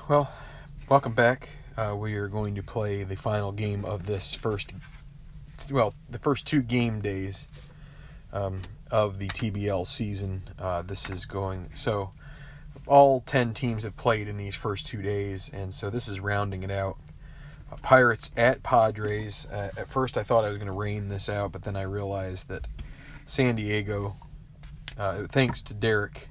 Well, welcome back. We are going to play the final game of this the first two game days of the TBL season. So all 10 teams have played in these first 2 days, and so this is rounding it out. Pirates at Padres. At first I thought I was going to rain this out, but then I realized that San Diego, thanks to Derek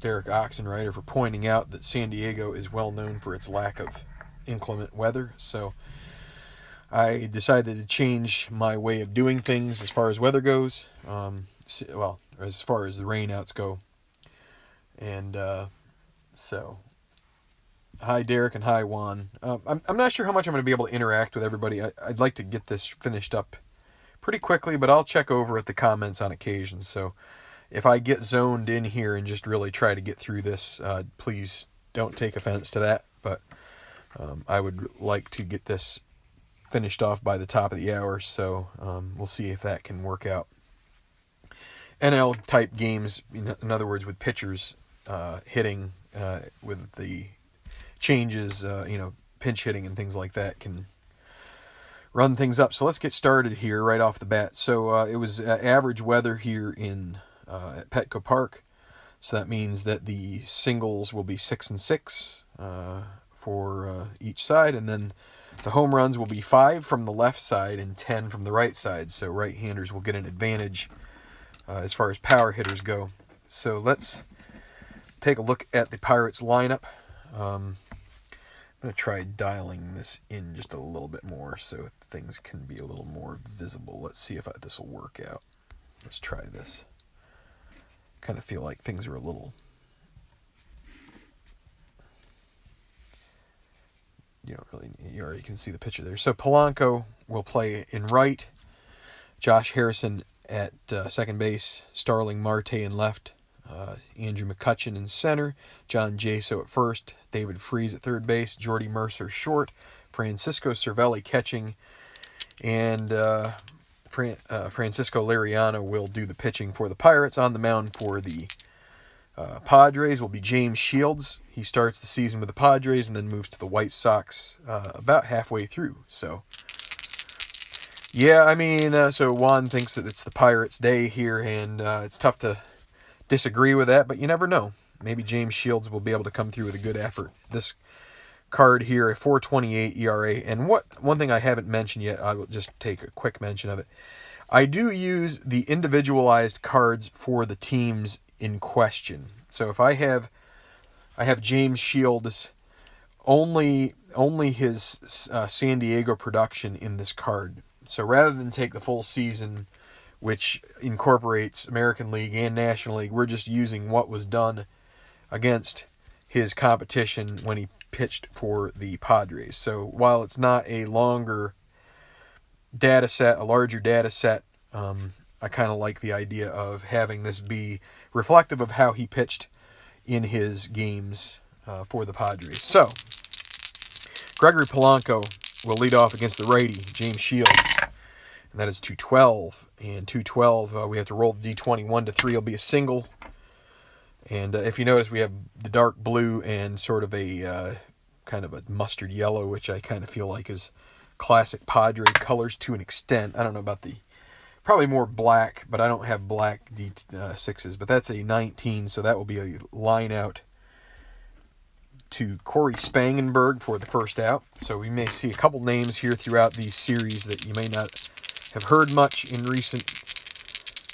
Oxenreiter for pointing out that San Diego is well known for its lack of inclement weather. So I decided to change my way of doing things as far as weather goes. As far as the rainouts go. And so, hi Derek and hi Juan. I'm not sure how much I'm going to be able to interact with everybody. I'd like to get this finished up pretty quickly, but I'll check over at the comments on occasion. So if I get zoned in here and just really try to get through this, please don't take offense to that. But I would like to get this finished off by the top of the hour, so we'll see if that can work out. NL type games, in other words, with pitchers hitting with the changes, pinch hitting and things like that can run things up. So let's get started here right off the bat. So it was average weather here at Petco Park. So that means that the singles will be 6 and 6 for each side, and then the home runs will be 5 from the left side and 10 from the right side. So right-handers will get an advantage as far as power hitters go. So let's take a look at the Pirates lineup. I'm going to try dialing this in just a little bit more so things can be a little more visible. Let's see if this will work out. Let's try this. Kind of feel like things are a little... You already can see the picture there. So Polanco will play in right. Josh Harrison at second base. Starling Marte in left. Andrew McCutchen in center. John Jaso at first. David Freese at third base. Jordy Mercer short. Francisco Cervelli catching. And Francisco Liriano will do the pitching for the Pirates. On the mound for the Padres will be James Shields. He starts the season with the Padres and then moves to the White Sox about halfway through. So, so Juan thinks that it's the Pirates' day here, and it's tough to disagree with that, but you never know. Maybe James Shields will be able to come through with a good effort. This card here, a 4.28 ERA, and one thing I haven't mentioned yet, I will just take a quick mention of it. I do use the individualized cards for the teams in question. So if I have James Shields, only his San Diego production in this card. So rather than take the full season, which incorporates American League and National League, we're just using what was done against his competition when he pitched for the Padres. So while it's not a larger data set, I kind of like the idea of having this be reflective of how he pitched in his games for the Padres. So, Gregory Polanco will lead off against the righty, James Shields, and that is 212. And 212, we have to roll the D20. 1 to 3 will be a single. And if you notice, we have the dark blue and sort of a kind of a mustard yellow, which I kind of feel like is classic Padre colors to an extent. I don't know about probably more black, but I don't have black D6s. But that's a 19, so that will be a line out to Corey Spangenberg for the first out. So we may see a couple names here throughout these series that you may not have heard much in recent,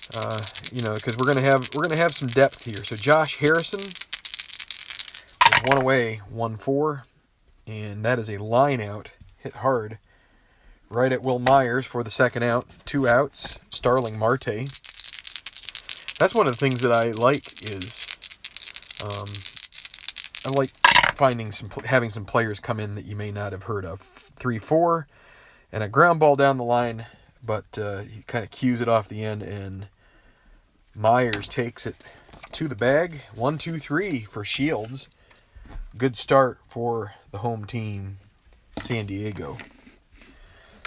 because we're gonna have some depth here. So Josh Harrison is one away, 1-4, and that is a line out, hit hard. Right at Will Myers for the second out. 2 outs. Starling Marte. That's one of the things that I like is I like having some players come in that you may not have heard of. 3-4 and a ground ball down the line, but he kind of cues it off the end, and Myers takes it to the bag. 1-2-3 for Shields. Good start for the home team, San Diego.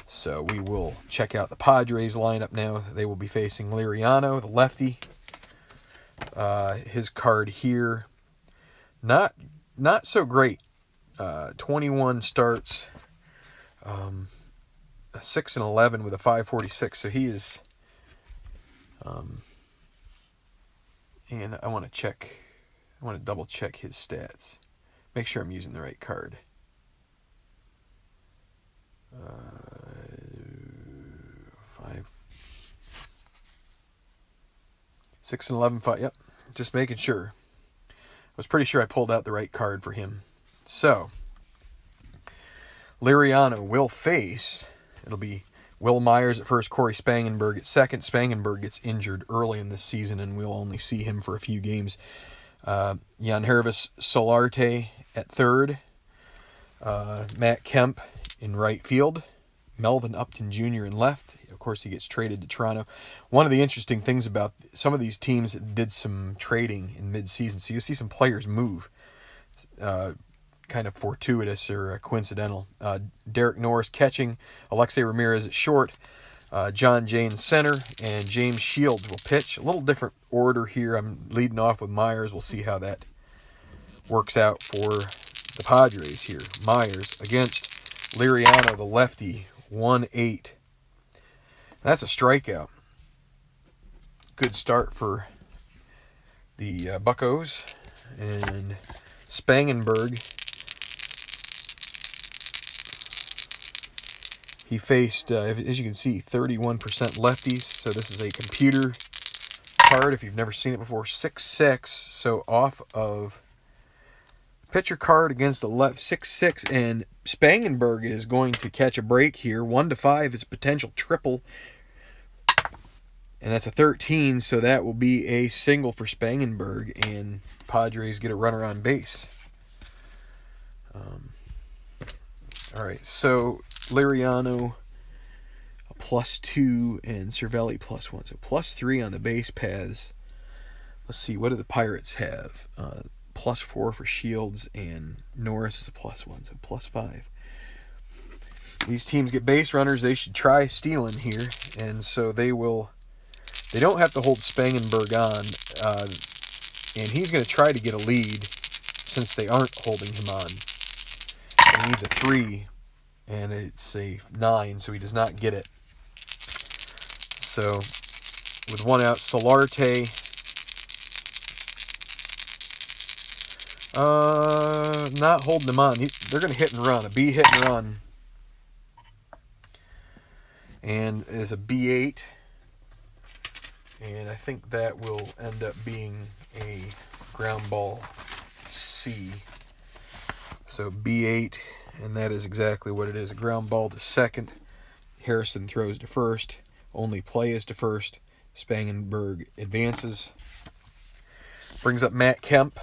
So we will check out the Padres lineup now. They will be facing Liriano, the lefty. His card here not so great. 21 starts, 6-11 with a 5.46. So he is. And I want to double check his stats. Make sure I'm using the right card. 6-11, 5. Yep, just making sure. I was pretty sure I pulled out the right card for him. So, Liriano will face. It'll be Will Myers at first, Corey Spangenberg at second. Spangenberg gets injured early in this season, and we'll only see him for a few games. Yangervis Solarte at third. Matt Kemp in right field. Melvin Upton Jr. in left. Of course, he gets traded to Toronto. One of the interesting things about some of these teams that did some trading in midseason, so you see some players move. Kind of fortuitous or coincidental. Derek Norris catching, Alexei Ramirez at short, John Jay in center, and James Shields will pitch. A little different order here. I'm leading off with Myers. We'll see how that works out for the Padres here. Myers against Liriano, the lefty, 1-8. That's a strikeout. Good start for the Buccos. And Spangenberg, he faced, as you can see, 31% lefties. So this is a computer card if you've never seen it before. 6-6. So off of pitcher card against the left, 6-6. And Spangenberg is going to catch a break here. 1-5 is a potential triple. And that's a 13. So that will be a single for Spangenberg. And Padres get a runner on base. All right, so Liriano a +2 and Cervelli +1. So +3 on the base paths. Let's see, what do the Pirates have? +4 for Shields, and Norris is a +1, so +5. These teams get base runners. They should try stealing here, and so they don't have to hold Spangenberg on, and he's going to try to get a lead since they aren't holding him on. He needs a 3, and it's a 9, so he does not get it. So, with one out, Solarte. Not holding him on. They're going to hit and run. A B hit and run. And is a B8. And I think that will end up being a ground ball C. So B8, and that is exactly what it is. A ground ball to second. Harrison throws to first. Only play is to first. Spangenberg advances. Brings up Matt Kemp.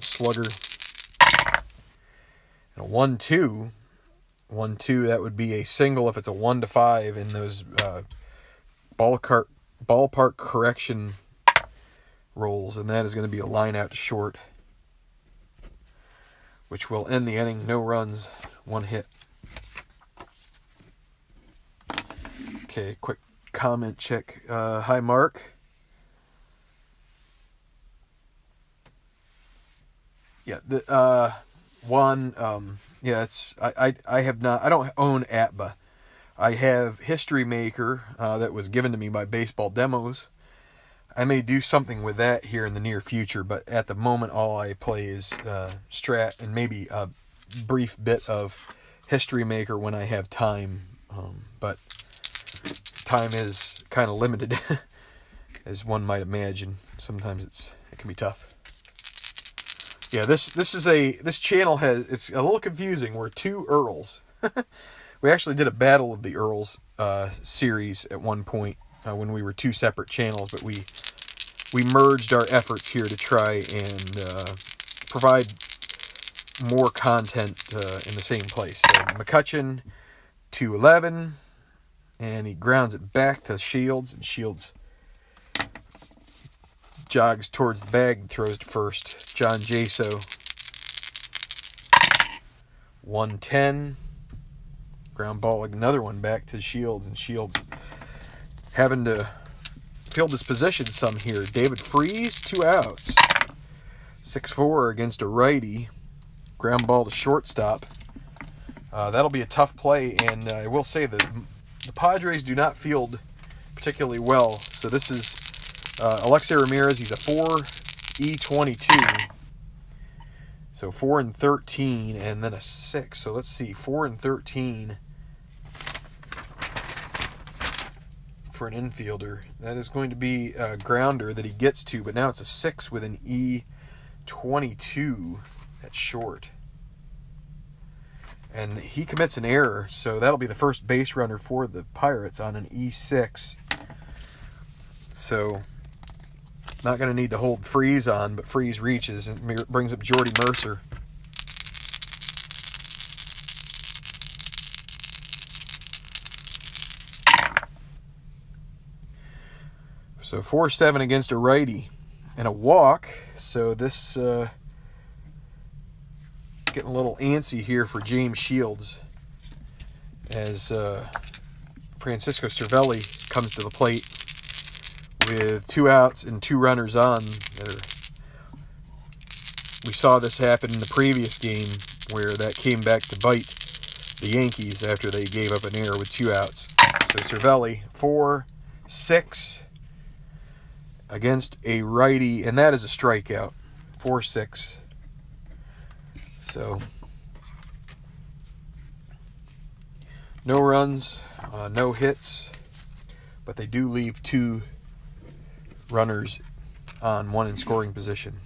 Slugger. And a 1-2. 1-2, that would be a single if it's a 1-5 in those ballpark correction rolls, and that is going to be a line out to short, which will end the inning. No runs, 1 hit. Okay, quick comment check. Hi, Mark. Yeah, I have not. I don't own ATBA. I have History Maker that was given to me by Baseball Demos. I may do something with that here in the near future, but at the moment, all I play is Strat and maybe a brief bit of History Maker when I have time. But time is kind of limited, as one might imagine. Sometimes it can be tough. Yeah, this channel it's a little confusing. We're 2 Earls. We actually did a Battle of the Earls series at one point when we were 2 separate channels, but we merged our efforts here to try and provide more content in the same place. So McCutcheon to 11, and he grounds it back to Shields, and Shields jogs towards the bag and throws to first. John Jaso, 110. Ground ball, another one back to Shields, and Shields having to field his position some here. David Freese, 2 outs. 6-4 against a righty. Ground ball to shortstop. That'll be a tough play, and I will say that the Padres do not field particularly well. So this is Alexei Ramirez. He's a 4.22. So 4-13, and then a 6. So let's see, 4-13 for an infielder. That is going to be a grounder that he gets to, but now it's a 6 with an E22 at short. And he commits an error, so that'll be the first base runner for the Pirates on an E6. So not going to need to hold Freese on, but Freese reaches and brings up Jordy Mercer. So 4-7 against a righty and a walk. So this getting a little antsy here for James Shields as Francisco Cervelli comes to the plate with 2 outs and 2 runners on. We saw this happen in the previous game where that came back to bite the Yankees after they gave up an error with 2 outs. So Cervelli, 4-6 against a righty, and that is a strikeout. 4-6. So no runs, no hits, but they do leave 2 runners on, 1 in scoring position.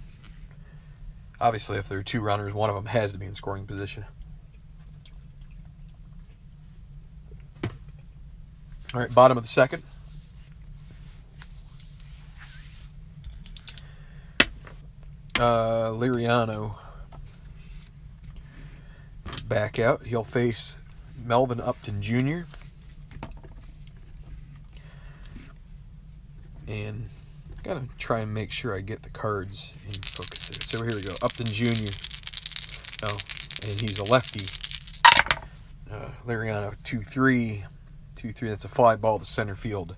Obviously, if there are 2 runners, one of them has to be in scoring position. All right, bottom of the second. Liriano back out. He'll face Melvin Upton Jr. And gotta try and make sure I get the cards in focus here. So here we go. Upton Jr. Oh, and he's a lefty. Liriano 2-3. 2-3. That's a fly ball to center field.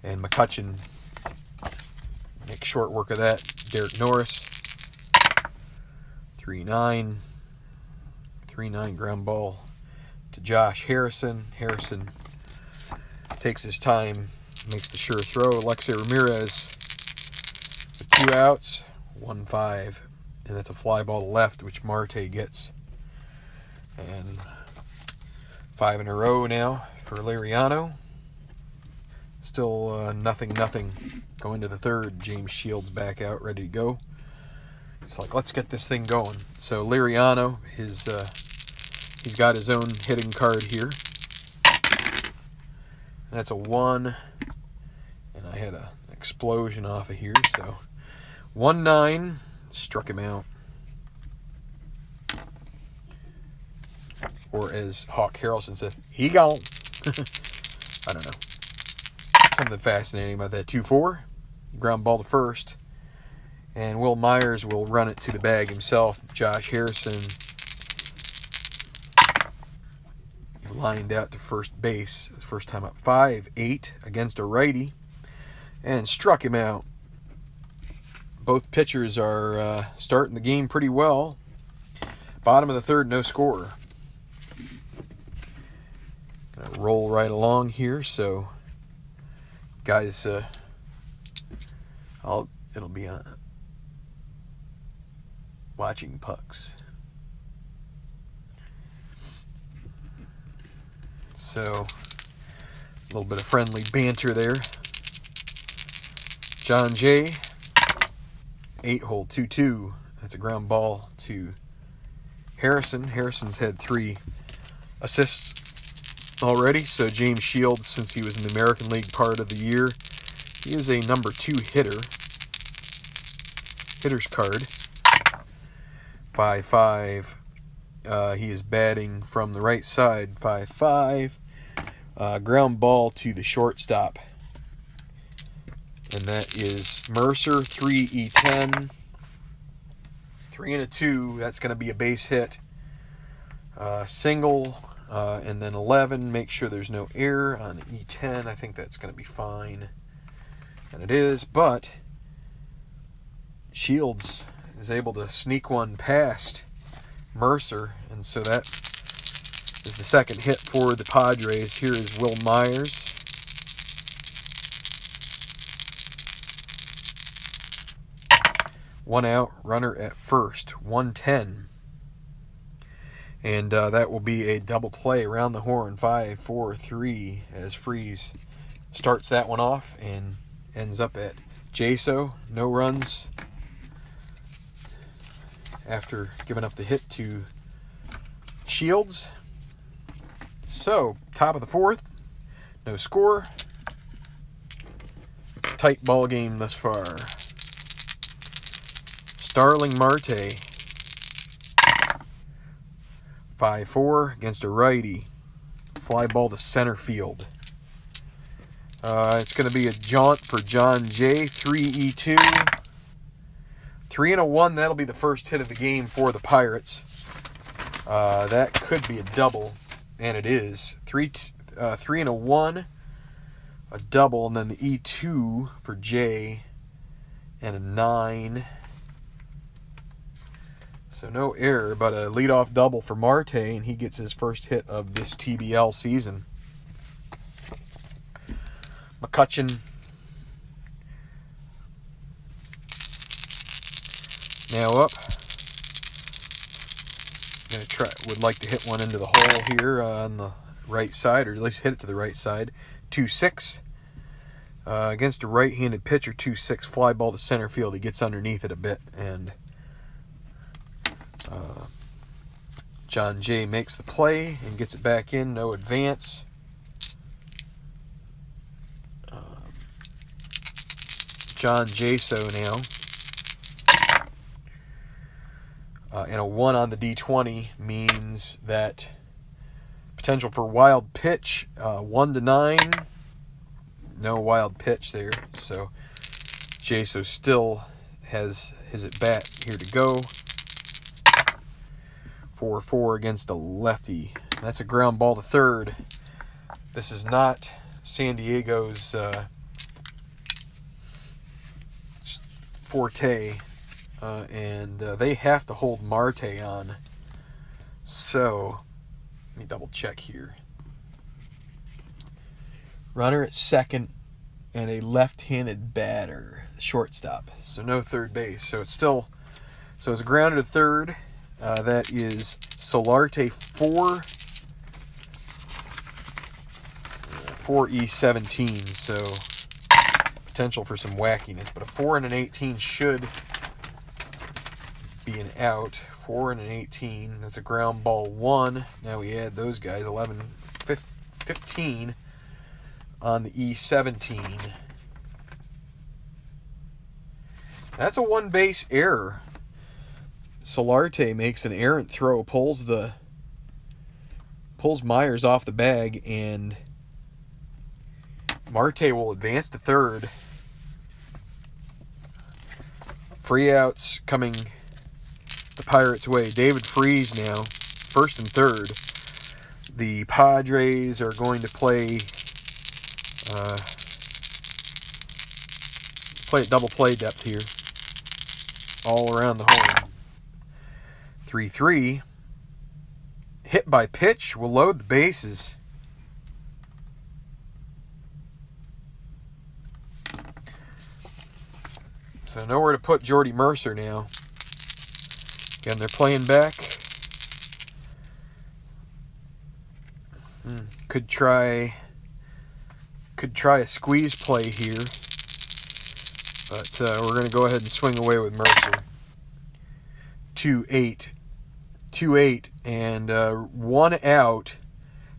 And McCutchen makes short work of that. Derek Norris 3-9. 3-9 ground ball to Josh Harrison. Harrison takes his time, makes the sure throw. Alexei Ramirez with 2 outs, 1-5. And that's a fly ball to left, which Marte gets. And 5 in a row now for Liriano. Still nothing. Going to the third. James Shields back out, ready to go. It's like, let's get this thing going. So Liriano, he's got his own hitting card here. And that's a 1. And I had an explosion off of here. So 1-9. Struck him out. Or as Hawk Harrelson says, he gone. I don't know. Something fascinating about that. 2-4. Ground ball to first. And Will Myers will run it to the bag himself. Josh Harrison lined out to first base. His first time up. 5-8 against a righty. And struck him out. Both pitchers are starting the game pretty well. Bottom of the third, no score. Gonna roll right along here. So, guys, it'll be watching pucks. So, a little bit of friendly banter there. John Jay, 8-hole 2-2. That's a ground ball to Harrison. Harrison's had 3 assists already. So James Shields, since he was in the American League part of the year, he is a number 2 hitter's card. 5-5. He is batting from the right side. 5-5. Ground ball to the shortstop. And that is Mercer, 3E10. 3 and a 2. That's going to be a base hit. Single. And then 11. Make sure there's no error on E10. I think that's going to be fine. and it is, but Shields is able to sneak one past Mercer, and so that is the second hit for the Padres. Here is Will Myers. One out, runner at first, 110. And that will be a double play around the horn, 5-4-3, as Freeze starts that one off and ends up at Jaso. No runs after giving up the hit to Shields. So, top of the fourth, no score. Tight ball game thus far. Starling Marte, 5-4 against a righty. Fly ball to center field. It's going to be a jaunt for John Jay, 3-2. 3-1, that'll be the first hit of the game for the Pirates. That could be a double, and it is. 3-1, a double, and then the E2 for Jay, and a 9. So no error, but a leadoff double for Marte, and he gets his first hit of this TBL season. McCutcheon now up. Would like to hit one into the hole here on the right side, or at least hit it to the right side. 2-6 against a right-handed pitcher. 2-6 fly ball to center field. He gets underneath it a bit, and John Jay makes the play and gets it back in. No advance. John Jaso now. And a 1 on the D20 means that potential for wild pitch, 1-9. No wild pitch there. So Jaso still has his at-bat here to go. 4-4 against a lefty. That's a ground ball to third. This is not San Diego's forte, and they have to hold Marte on. So, let me double check here. Runner at second and a left-handed batter, shortstop. So no third base. So it's a grounded to third. That is Solarte 4E17, so potential for some wackiness, but a 4 and an 18 should be an out. 4 and an 18, that's a ground ball 1. Now we add those guys, 11, 15 on the E17. That's a one base error. Solarte makes an errant throw, pulls Myers off the bag, and Marte will advance to third. Free outs coming the Pirates' way. David Freeze now, first and third. The Padres are going to play at double play depth here, all around the horn. 3-3. Hit by pitch will load the bases. So nowhere to put Jordy Mercer now. Again, they're playing back. Could try a squeeze play here, but we're going to go ahead and swing away with Mercer. 2-8, and 1 out.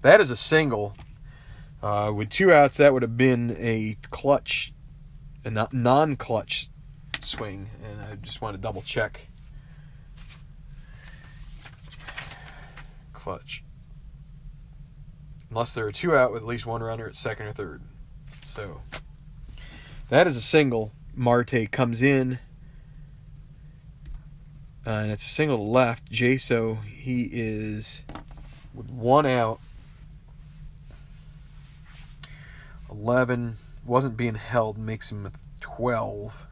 That is a single. With 2 outs, that would have been a non-clutch swing, and I just want to double check. Clutch. Unless there are 2 out with at least 1 runner at second or third. So that is a single. Marte comes in, and it's a single to left. Jaso, he is with 1 out. 11, wasn't being held, makes him -12.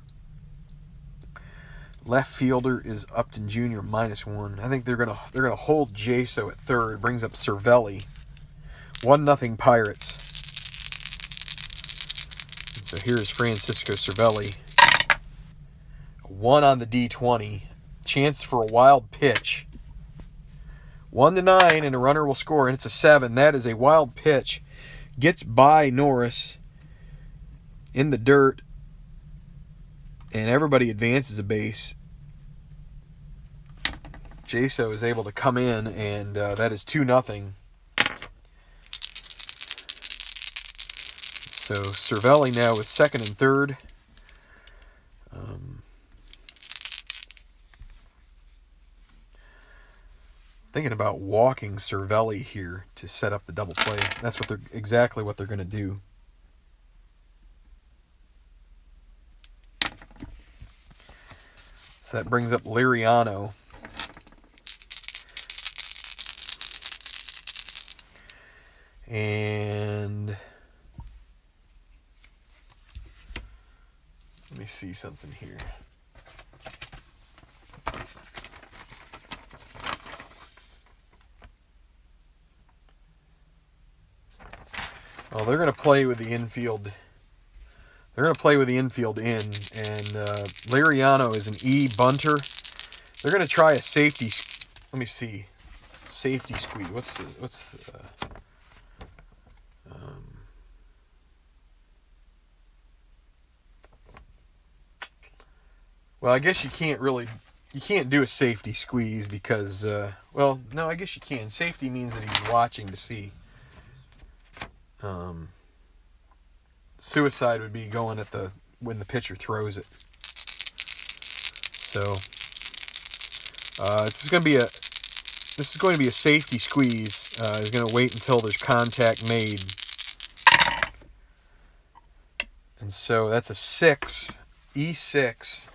Left fielder is Upton Jr. -1. I think they're gonna hold Jaso at third. Brings up Cervelli. 1-0 Pirates. And so here's Francisco Cervelli. 1 on the D20. Chance for a wild pitch. 1-9, and a runner will score, and it's a 7. That is a wild pitch. Gets by Norris in the dirt, and everybody advances a base. Jaso is able to come in, and that is 2-0. So Cervelli now with second and third. Thinking about walking Cervelli here to set up the double play. That's exactly what they're going to do. So that brings up Liriano. And let me see something here. Well, they're going to play with the infield. They're going to play with the infield in, and Liriano is an E bunter. They're going to try a safety. Let me see, safety squeeze. Well, I guess you can't do a safety squeeze because, well, no, I guess you can. Safety means that he's watching to see. Suicide would be going when the pitcher throws it. So this is going to be a safety squeeze. He's going to wait until there's contact made, and so that's a 6, E6.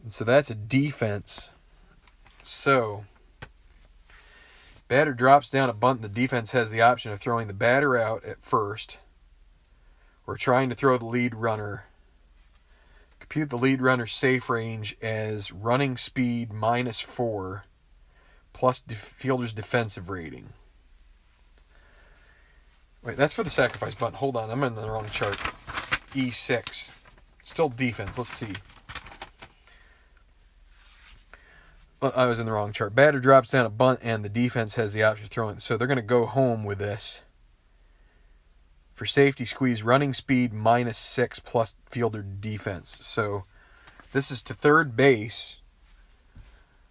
And so that's a defense. So batter drops down a bunt, and the defense has the option of throwing the batter out at first or trying to throw the lead runner. Compute the lead runner's safe range as running speed -4 plus fielder's defensive rating. Wait, that's for the sacrifice bunt. Hold on, I'm in the wrong chart. E6. Still defense. Let's see. I was in the wrong chart. Batter drops down a bunt, and the defense has the option of throwing. So they're going to go home with this. For safety squeeze, running speed -6 plus fielder defense. So this is to third base.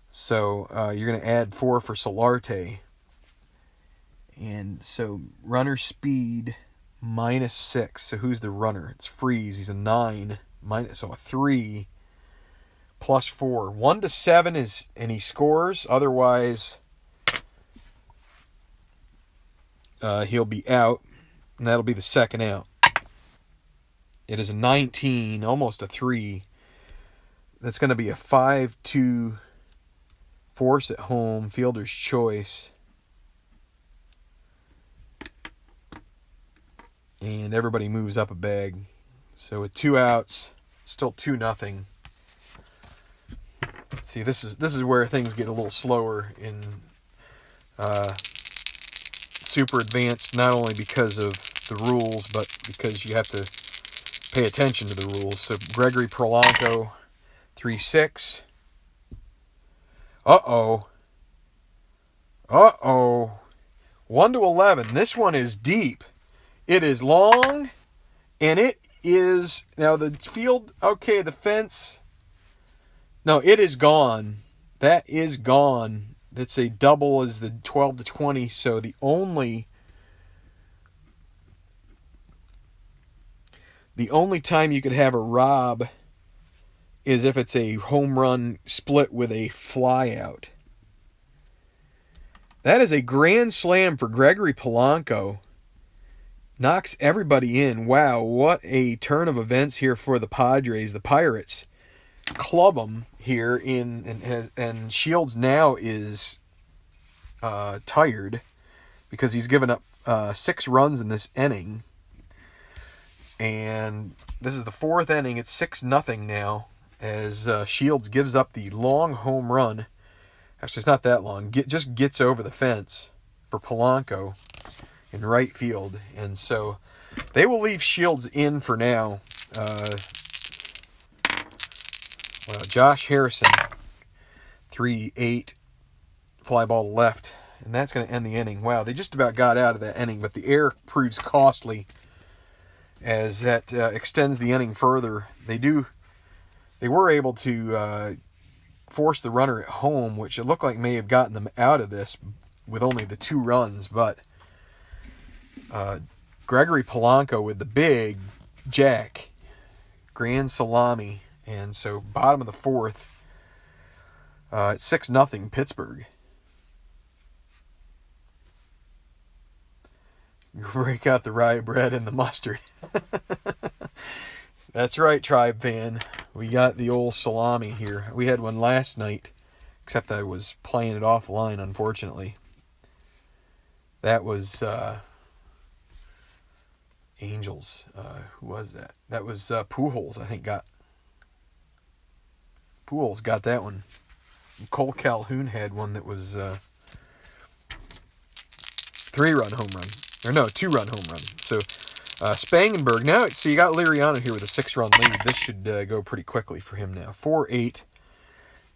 So you're going to add 4 for Solarte. And so runner speed -6. So who's the runner? It's Freeze. He's a 9. So a 3. +4. 1-7 is, and he scores. Otherwise, he'll be out, and that'll be the second out. It is a 19, almost a 3. That's going to be a 5-2 force at home, fielder's choice. And everybody moves up a bag. So with 2 outs, still 2-0. See, this is where things get a little slower in super advanced, not only because of the rules, but because you have to pay attention to the rules. So Gregory Polanco, 3-6. Uh-oh. 1-11. This one is deep. It is long, and it is, now the field, okay, the fence, no, it is gone. That is gone. That's a double as the 12-20. So the only time you could have a rob is if it's a home run split with a fly out. That is a grand slam for Gregory Polanco. Knocks everybody in. Wow, what a turn of events here for the Padres. The Pirates club them here and Shields now is tired because he's given up 6 runs in this inning. And this is the 4th inning. It's 6-0 now as Shields gives up the long home run. Actually, it's not that long. Just gets over the fence for Polanco in right field. And so they will leave Shields in for now. Josh Harrison, 3-8, fly ball to left. And that's going to end the inning. Wow, they just about got out of that inning, but the error proves costly as that extends the inning further. They were able to force the runner at home, which it looked like may have gotten them out of this with only the 2 runs, but Gregory Polanco with the big jack, grand salami, and so bottom of the 4th, it's 6-0 Pittsburgh. Break out the rye bread and the mustard. That's right, Tribe fan. We got the old salami here. We had one last night, except I was playing it offline, unfortunately. That was Angels. Who was that? That was Pujols, I think. Pujols got that one. Cole Calhoun had one that was 3-run home run. Or no, 2-run home run. So Spangenberg. Now, so you got Liriano here with a 6-run lead. This should go pretty quickly for him now. 4-8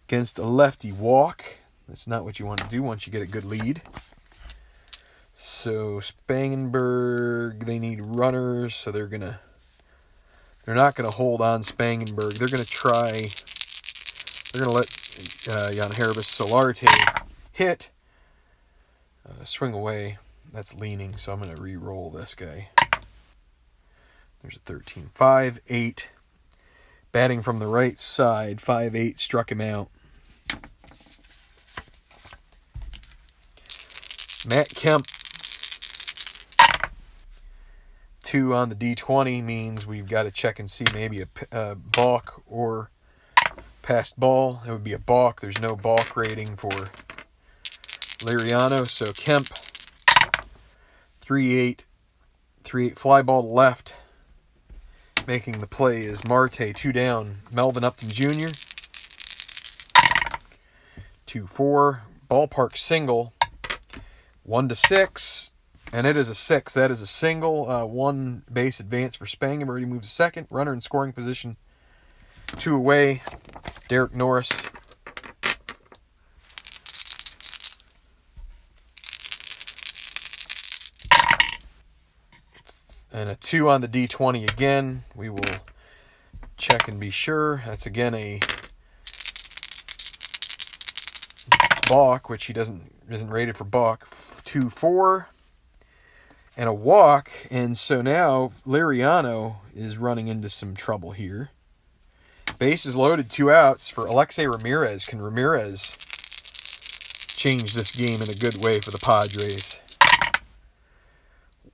against a lefty walk. That's not what you want to do once you get a good lead. So Spangenberg, they need runners, so they're not gonna hold on Spangenberg. They're gonna let Yangervis Solarte hit. Swing away. That's leaning, so I'm gonna re-roll this guy. There's a 13. 5-8. Batting from the right side. 5-8 struck him out. Matt Kemp. 2 on the D20 means we've got to check and see maybe a balk or passed ball. It would be a balk. There's no balk rating for Liriano. So Kemp, 3-8 fly ball to left. Making the play is Marte, 2 down. Melvin Upton Jr. 2-4. Ballpark single. 1-6. And it is a 6. That is a single. 1 base advance for Spangenberg. He moves to second. Runner in scoring position. 2 away. Derek Norris. And a 2 on the D20 again. We will check and be sure. That's again a balk, which he isn't rated for balk. 2-4. And a walk, and so now Liriano is running into some trouble here. Bases loaded, 2 outs for Alexei Ramirez. Can Ramirez change this game in a good way for the Padres?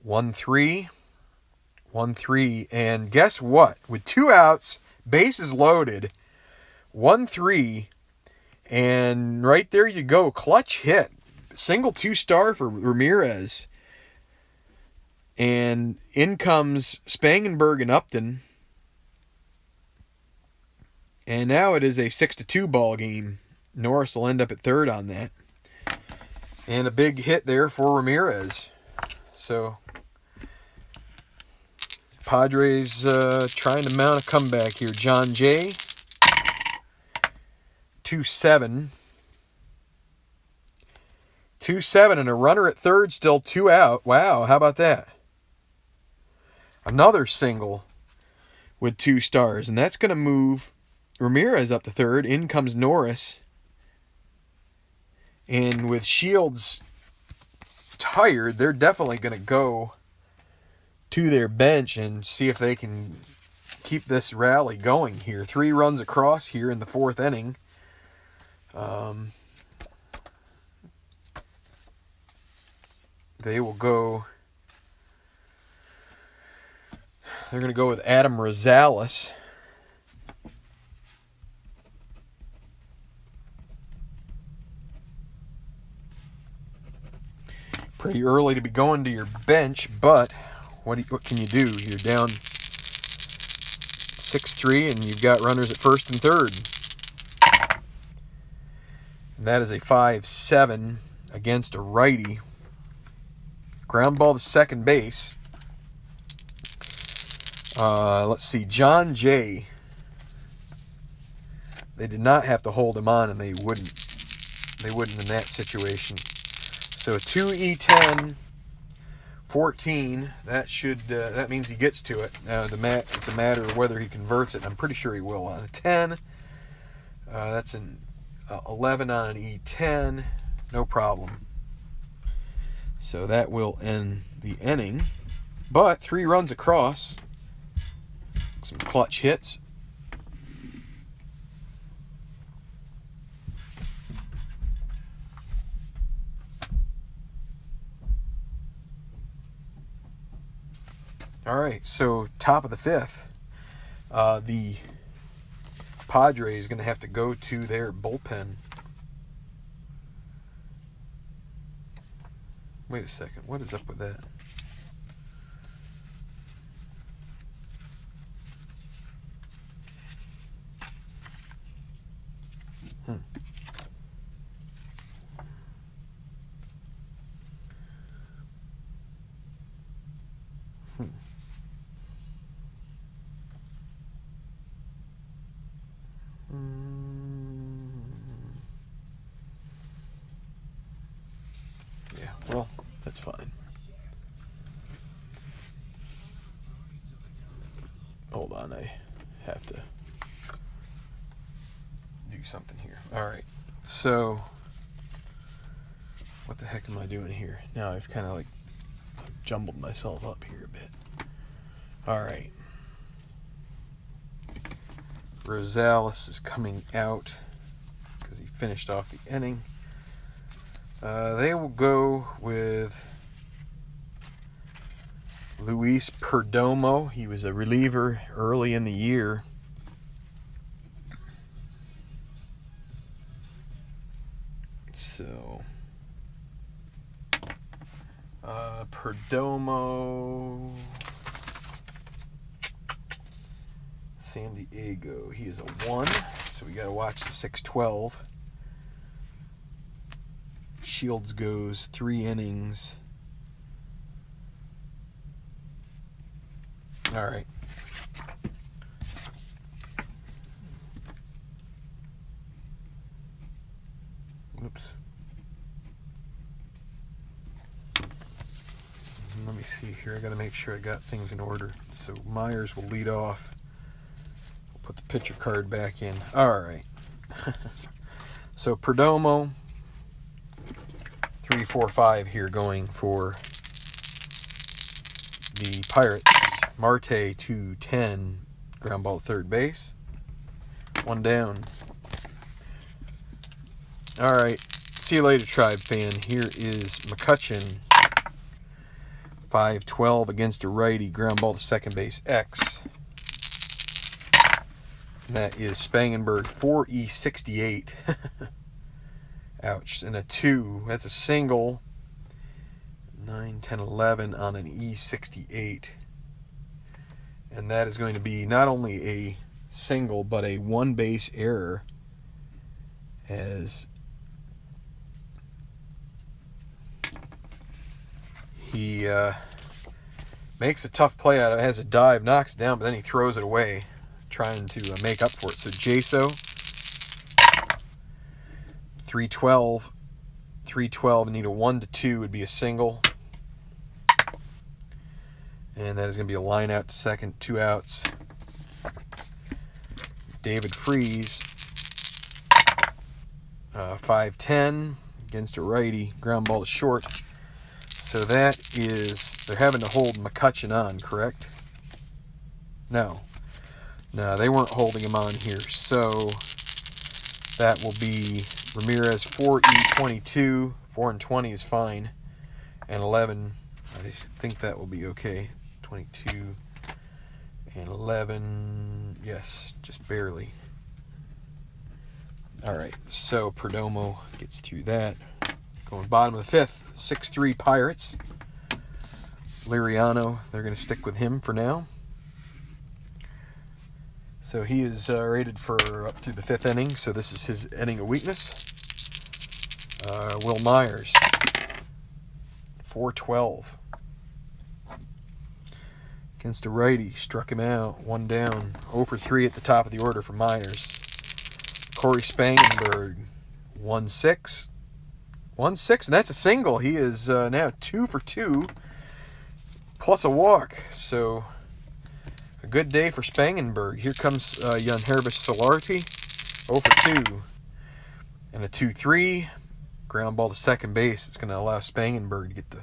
1-3. 1-3, and guess what? With 2 outs, bases loaded, 1-3, and right there you go. Clutch hit. Single 2-star for Ramirez. And in comes Spangenberg and Upton. And now it is a 6-2 ball game. Norris will end up at third on that. And a big hit there for Ramirez. So Padres trying to mount a comeback here. John Jay, 2-7. 2-7 and a runner at third, still 2 out. Wow, how about that? Another single with 2 stars, and that's going to move Ramirez up to third. In comes Norris. And with Shields tired, they're definitely going to go to their bench and see if they can keep this rally going here. 3 runs across here in the 4th inning. They will go... They're going to go with Adam Rosales. pretty early to be going to your bench, but what can you do? You're down 6-3, and you've got runners at first and third. And that is a 5-7 against a righty. Ground ball to second base. Let's see, John Jay. They did not have to hold him on, and they wouldn't. They wouldn't in that situation. So 2E10, 14. That means he gets to it. It's a matter of whether he converts it. I'm pretty sure he will on a 10. That's an 11 on an E10. No problem. So that will end the inning. But 3 runs across. Some clutch hits. All right, so top of the 5th, the Padres are going to have to go to their bullpen. Wait a second, what is up with that? Yeah, well, that's fine. Hold on, I have to do something here. All right, so what the heck am I doing here? Now I've kind of jumbled myself up here a bit. All right. Rosales is coming out because he finished off the inning. They will go with Luis Perdomo. He was a reliever early in the year. So, Perdomo, San Diego. He is a 1, so we got to watch the 6-12. Shields goes 3 innings. All right. Oops. Let me see here. I got to make sure I got things in order. So Myers will lead off. We'll put the pitcher card back in. All right. So Perdomo, 3, 4, 5 here going for the Pirates. Marte 2-10, ground ball third base. 1 down. All right. See you later, Tribe fan. Here is McCutchen. 5-12 against a righty, ground ball to second base, X. That is Spangenberg, 4E68. Ouch. And a 2. That's a single. 9, 10, 11 on an E68. And that is going to be not only a single, but a 1 base error, as he makes a tough play out of it, has a dive, knocks it down, but then he throws it away, trying to make up for it. So Jaso, 3-12, need a 1-2 would be a single. And that is going to be a line out to second, 2 outs. David Freese, 5-10 against a righty, ground ball to short. So that is, they're having to hold McCutchen on, correct? No, they weren't holding him on here. So that will be Ramirez, 4E22. 4-20 is fine. And 11, I think that will be okay. 22 and 11, yes, just barely. All right, so Perdomo gets through that. Going bottom of the 5th, 6-3 Pirates. Liriano, they're going to stick with him for now. So he is rated for up through the 5th inning, so this is his inning of weakness. Will Myers, 4-12. Against a righty, struck him out, 1 down. 0-for-3 at the top of the order for Myers. Corey Spangenberg, 1-6. 1-6, and that's a single. He is now 2-for-2, plus a walk. So a good day for Spangenberg. Here comes Jan Herbish Solarte, 0-for-2. And a 2-3. Ground ball to second base. It's going to allow Spangenberg to get the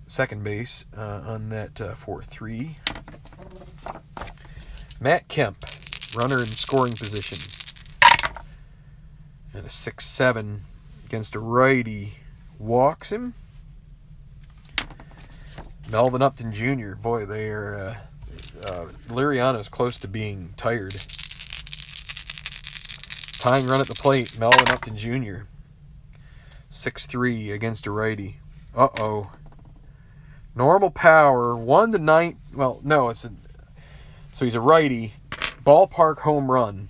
second base on that 4-3. Matt Kemp, runner in scoring position. And a 6-7 against a righty. Walks him. Melvin Upton Jr. Boy, they are... Liriano's close to being tired. Tying run at the plate, Melvin Upton Jr. 6-3 against a righty. Uh-oh. Normal power, 1-9. Well, no, so he's a righty. Ballpark home run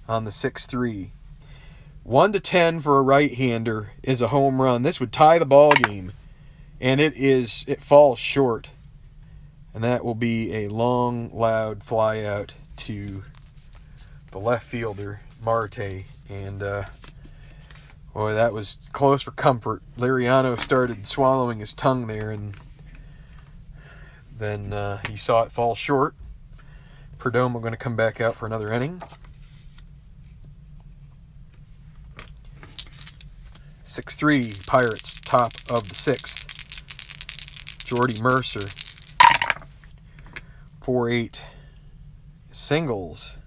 on the 6-3. 1-10 for a right-hander is a home run. This would tie the ball game, and it falls short. And that will be a long, loud fly out to the left fielder, Marte. And, boy, that was close for comfort. Liriano started swallowing his tongue there, and then he saw it fall short. Perdomo going to come back out for another inning. 6-3, Pirates, top of the 6th. Jordy Mercer, 4-8. Singles.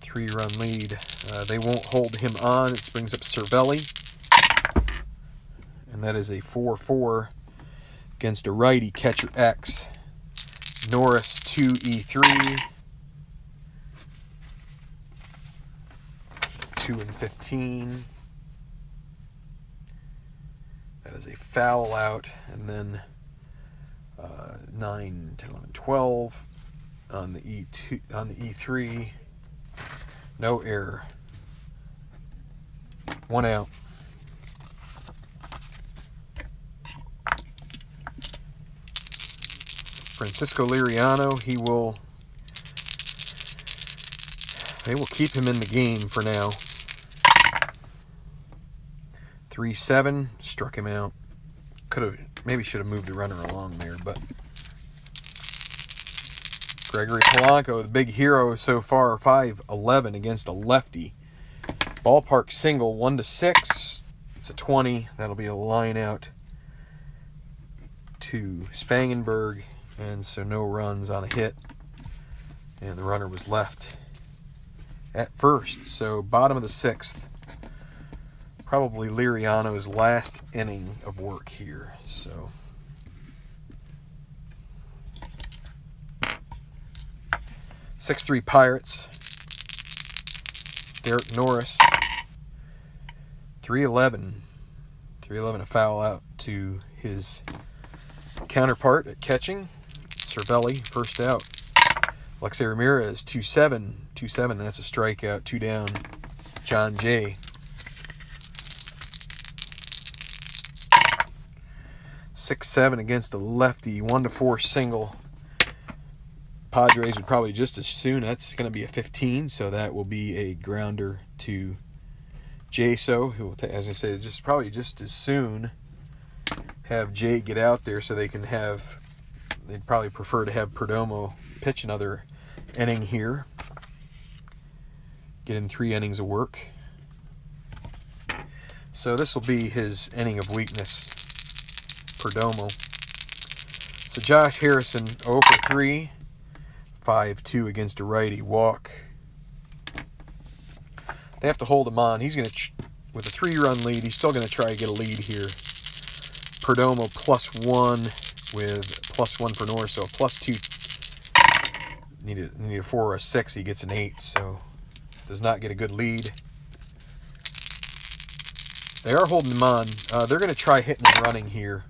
3-run lead. They won't hold him on. It brings up Cervelli. And that is a 4-4 against a righty, catcher X. Norris, 2-E3. 2-15. That is a foul out. And then 9, 10, 11, 12 on the E2, on the E3. No error. 1 out. Francisco Liriano, they will keep him in the game for now. 3-7, struck him out. Maybe should have moved the runner along there, but Gregory Polanco, the big hero so far, 5-11 against a lefty. Ballpark single, 1-6. It's a 20. That'll be a line out to Spangenberg, and so no runs on a hit. And the runner was left at first. So bottom of the 6th. Probably Liriano's last inning of work here. So 6-3 Pirates. Derek Norris. 3-11. 3-11, a foul out to his counterpart at catching. Cervelli, first out. Alexei Ramirez, 2-7. 2-7, that's a strikeout. 2 down. John Jay. 6-7 against the lefty. 1-4 single. Padres would probably just as soon. That's going to be a 15, so that will be a grounder to Jaso, who will, as I say, probably just as soon have Jay get out there so they can have. They'd probably prefer to have Perdomo pitch another inning here. Get in 3 innings of work. So this will be his inning of weakness, Perdomo. So Josh Harrison, 0-for-3, 5-2 against a righty. Walk. They have to hold him on. He's going to, with a 3-run lead, he's still going to try to get a lead here. Perdomo +1 with +1 for Norris, so +2. Need a 4 or a 6, he gets an 8. So does not get a good lead. They are holding him on. They're going to try hitting and running here.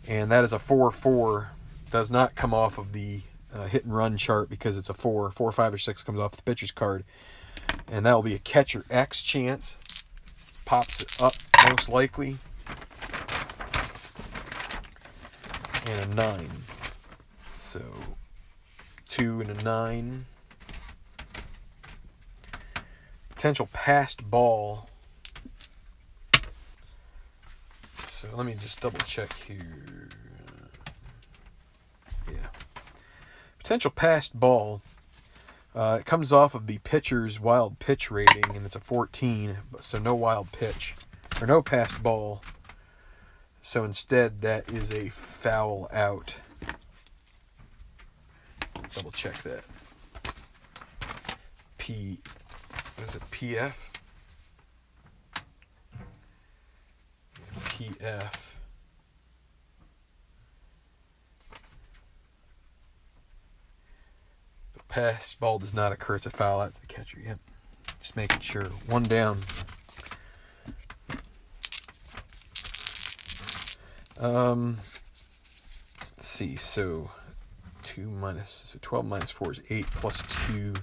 And that is a 4-4. Does not come off of the hit and run chart because it's a 4. 4, 5, or 6 comes off the pitcher's card. And that will be a catcher X chance. Pops it up most likely. And a 9. So 2 and a 9. Potential passed ball. So let me just double check here. Yeah. Potential passed ball. It comes off of the pitcher's wild pitch rating, and it's a 14, so no wild pitch, or no passed ball. So instead, that is a foul out. Double check that. What is it, PF? PF. The pass ball does not occur. It's a foul out to the catcher. Yep. Just making sure. 1 down. Let's see. So 12 minus 4 is 8 plus 2,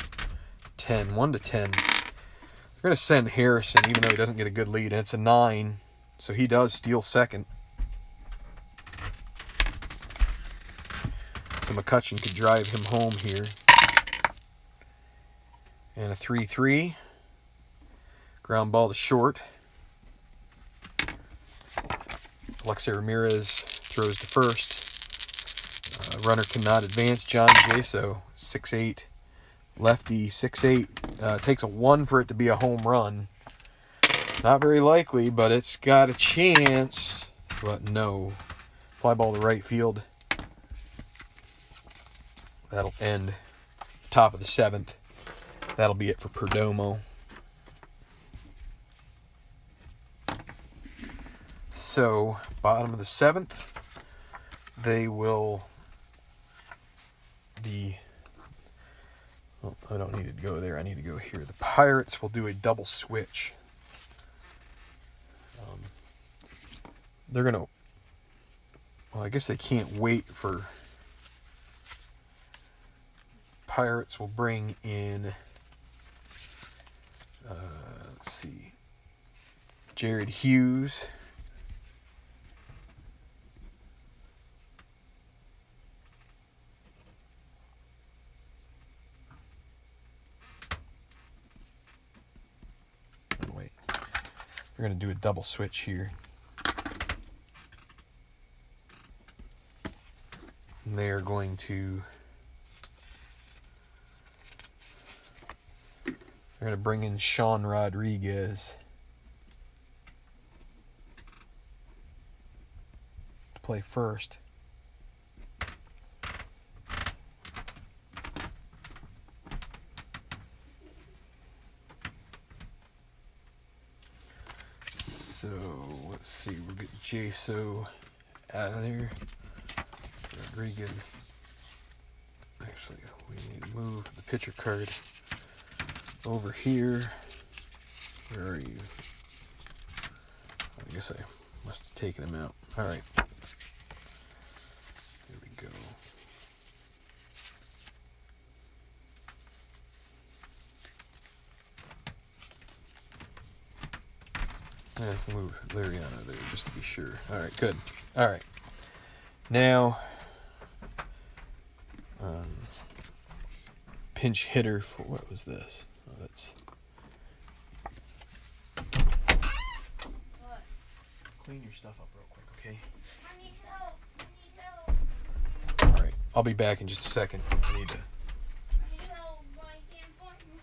10. 1 to 10. They're going to send Harrison, even though he doesn't get a good lead, and it's a 9. So he does steal second. So McCutcheon could drive him home here. And a 3-3. Ground ball to short. Alexei Ramirez throws to first. Runner cannot advance. John Jaso, 6'8". Lefty, 6'8". Takes a 1 for it to be a home run. Not very likely, but it's got a chance. But no. Fly ball to right field. That'll end the top of the 7th. That'll be it for Perdomo. So, bottom of the 7th, they will... I don't need to go there. I need to go here. The Pirates will do a double switch. They're going to... Well, I guess they can't wait for... Pirates will bring in... let's see. Jared Hughes. Wait. We're going to do a double switch here. And they are going to... They're going to bring in Sean Rodriguez to play first. So, let's see. We'll get Jaso out of there. Rodriguez. Actually, we need to move the pitcher card over here. Where are you? I guess I must have taken him out. Alright. Here we go. Move Liriano there just to be sure. Alright, good. Alright. Now, pinch hitter for, what was this? Oh, that's... What? Clean your stuff up real quick, okay? I need help. I need help. Alright, I'll be back in just a second. I need to... I need help. I can't find me.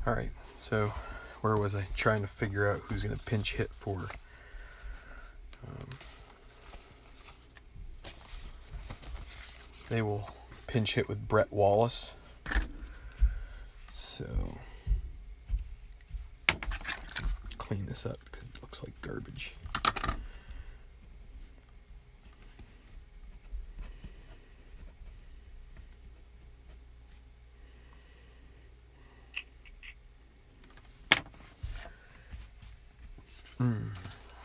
All right, so where was I? Trying to figure out who's going to pinch hit for. They will pinch hit with Brett Wallace. So clean this up because it looks like garbage.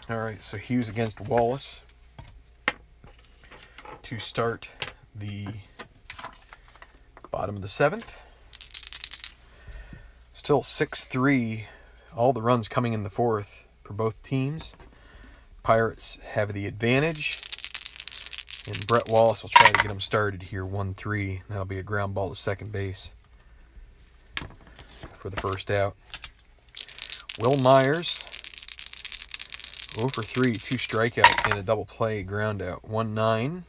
All right, so Hughes against Wallace to start the bottom of the 7th. Still 6-3, all the runs coming in the 4th for both teams. Pirates have the advantage, and Brett Wallace will try to get them started here 1-3. That'll be a ground ball to second base for the first out. Will Myers, 0 for 3, 2 strikeouts and a double play ground out, 1-9.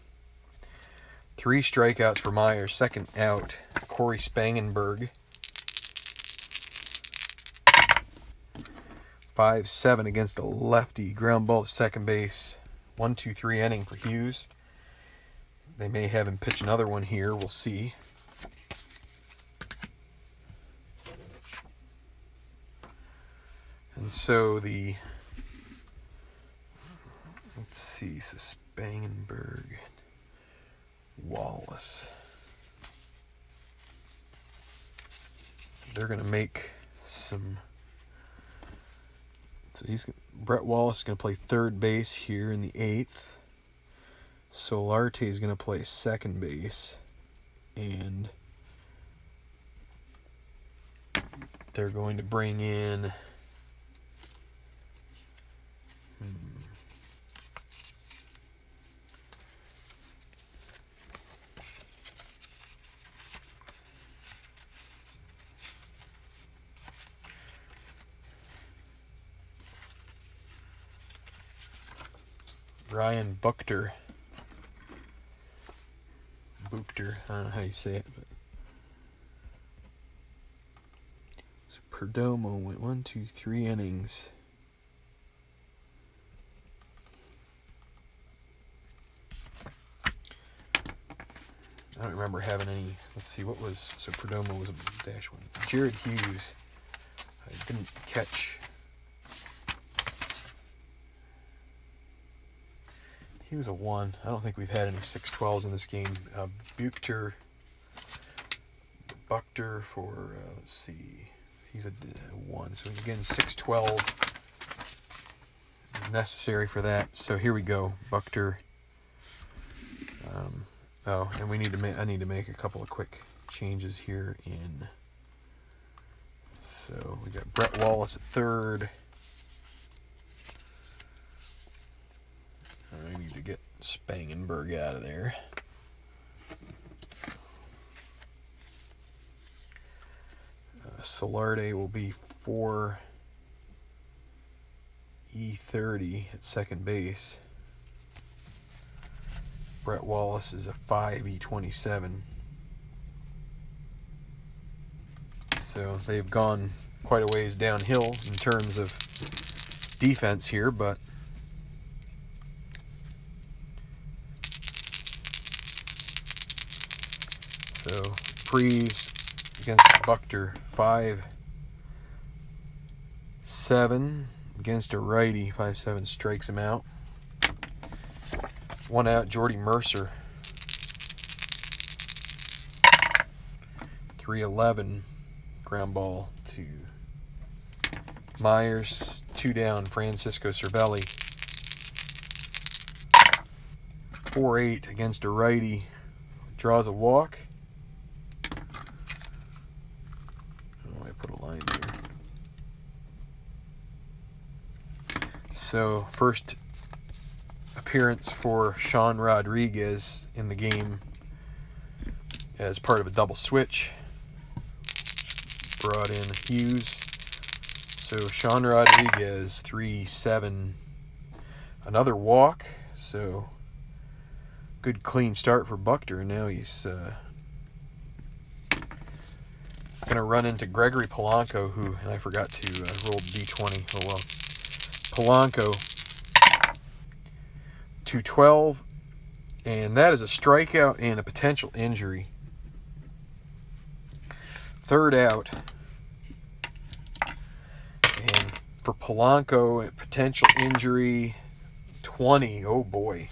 3 strikeouts for Myers, second out, Corey Spangenberg. 5-7 against a lefty, ground ball to second base, 1-2-3 inning for Hughes. They may have him pitch another one here, we'll see. And so let's see, so Spangenberg, Wallace. They're going to make some. So Brett Wallace is going to play third base here in the 8th. Solarte is going to play second base. And they're going to bring in Ryan Buchter. Buchter, I don't know how you say it, but so Perdomo went 1-2-3 innings. I don't remember having any. Let's see, what was, so Perdomo was a -1. Jared Hughes, I didn't catch. He was a 1. I don't think we've had any 6-12s in this game. Buchter for, let's see, he's a 1. So again, 6-12 is necessary for that. So here we go, Buchter. And I need to make a couple of quick changes here in. So we got Brett Wallace at third. I need to get Spangenberg out of there. Solarte will be 4 E30 at second base. Brett Wallace is a 5 E27. So they've gone quite a ways downhill in terms of defense here, but so Freeze against Buchter, 5-7 against a righty. 5-7 strikes him out. 1 out, Jordy Mercer. 3-11 ground ball to Myers. 2 down, Francisco Cervelli. 4-8 against a righty. Draws a walk. Oh, I put a line there. So, first appearance for Sean Rodriguez in the game as part of a double switch. Brought in Hughes. So Sean Rodriguez, 3-7. Another walk. So good clean start for Buchter. Now he's Gonna run into Gregory Polanco, who, and I forgot to roll D20. Oh well. Polanco, 212, and that is a strikeout and a potential injury. Third out. And for Polanco, a potential injury, 20. Oh boy.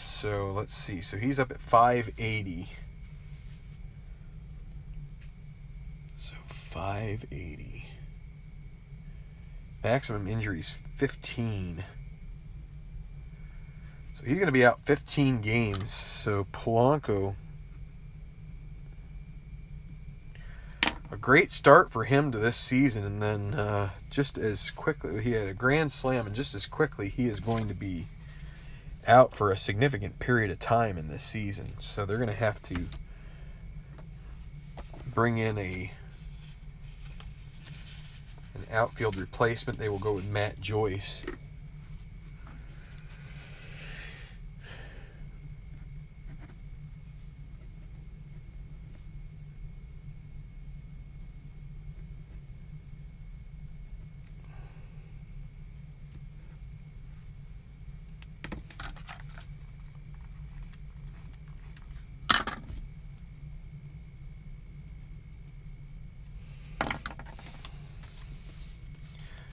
So let's see. So he's up at 580. So 580. Maximum injuries 15. So he's going to be out 15 games. So Polanco, a great start for him to this season, and then just as quickly, he had a grand slam, and just as quickly he is going to be out for a significant period of time in this season. So they're going to have to bring in an outfield replacement. They will go with Matt Joyce.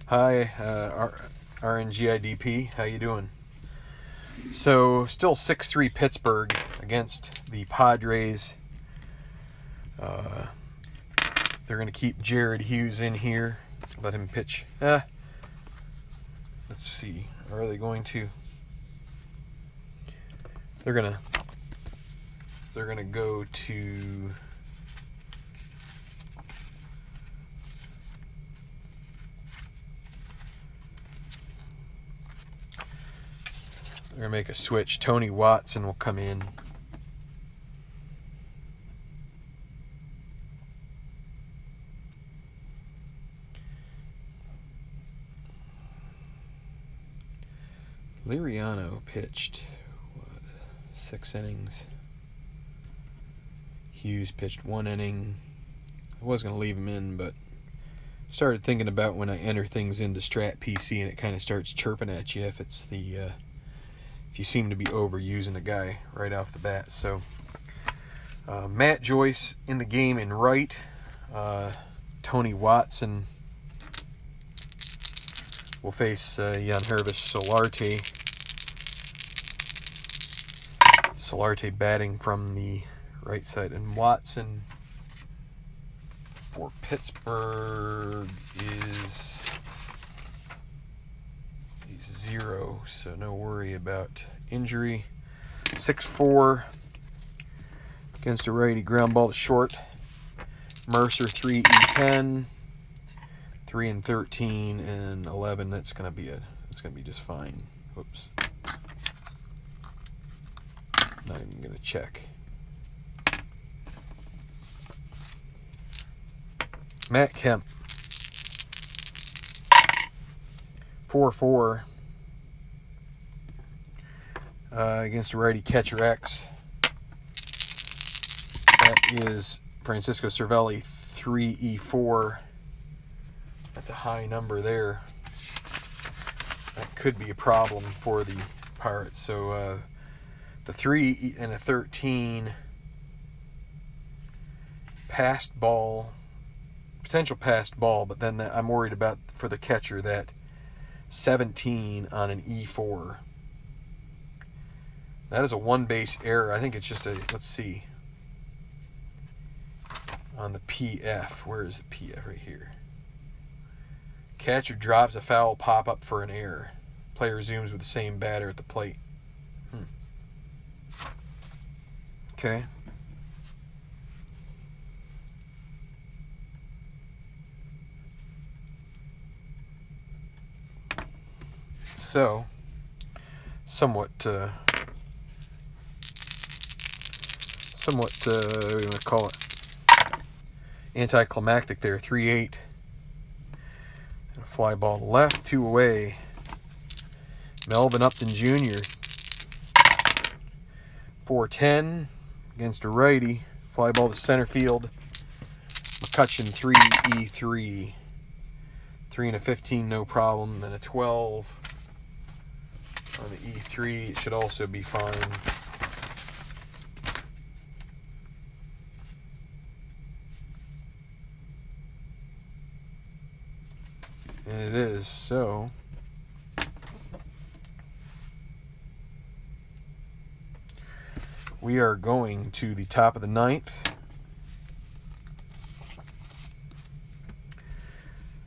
Hi, RNGIDP. How you doing? So, still 6-3 Pittsburgh against the Padres. They're going to keep Jared Hughes in here. Let him pitch. Let's see. Are they going to? They're going to go to... They're going to make a switch. Tony Watson will come in. Liriano pitched, 6 innings. Hughes pitched 1 inning. I was going to leave him in, but started thinking about when I enter things into Strat PC and it kind of starts chirping at you if it's the... if you seem to be overusing a guy right off the bat. So Matt Joyce in the game in right. Tony Watson will face Yangervis Solarte. Solarte batting from the right side. And Watson for Pittsburgh is 0, so no worry about injury. 6-4 against a righty, ground ball to short. Mercer 3E10, 3-13 and 11. That's gonna be just fine. Whoops. Not even gonna check. Matt Kemp 4-4 against a righty, catcher X. That is Francisco Cervelli 3E4. That's a high number there. That could be a problem for the Pirates. So the 3 and a 13 passed ball, potential passed ball, but then I'm worried about for the catcher that 17 on an E4. That is a 1-base error. I think it's just a, let's see, on the PF. Where is the PF? Right here. Catcher drops a foul pop-up for an error. Player resumes with the same batter at the plate. Okay. So, somewhat, what do you want to call it? Anticlimactic there, 3-8. And a fly ball to left, 2 away. Melvin Upton Jr. 4-10 against a righty. Fly ball to center field. McCutcheon 3E3. 3 and a 15, no problem. Then a 12 on the E3. It should also be fine. And it is. So we are going to the top of the ninth.